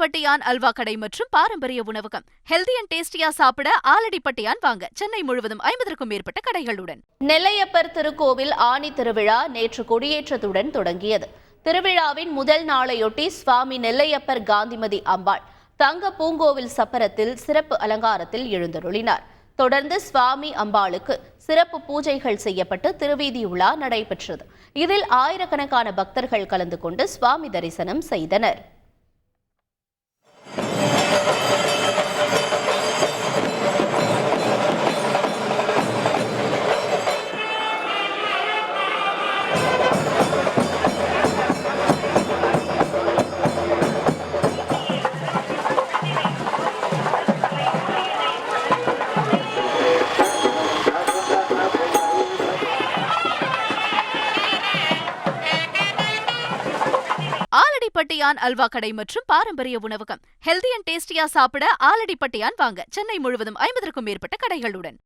ஆலடிப்பட்டியான் அல்வா கடை மற்றும் பாரம்பரிய உணவகம். ஹெல்தி அண்ட் டேஸ்டியா சாப்பிட ஆலடிப்பட்டியான் வாங்க. சென்னை முழுவதும் 50க்கும் மேற்பட்ட கடைகளுடன். நெல்லையப்பர் திருக்கோவில் ஆனி திருவிழா நேற்று கொடியேற்றத்துடன் தொடங்கியது. திருவிழாவின் முதல் நாளையொட்டி சுவாமி நெல்லையப்பர் காந்திமதி அம்பாள் தங்க பூங்கோவில் சப்பரத்தில் சிறப்பு அலங்காரத்தில் எழுந்தருளினார். தொடர்ந்து சுவாமி அம்பாளுக்கு சிறப்பு பூஜைகள் செய்யப்பட்டு திருவீதி உலா நடைபெற்றது. இதில் ஆயிரக்கணக்கான பக்தர்கள் கலந்து கொண்டு சுவாமி தரிசனம் செய்தனர். ஆலடிப்பட்டியான் அல்வா கடை மற்றும் பாரம்பரிய உணவகம். ஹெல்தி அண்ட் டேஸ்டியா சாப்பிட ஆலடிப்பட்டியான் வாங்க. சென்னை முழுவதும் 50க்கும் மேற்பட்ட கடைகளுடன்.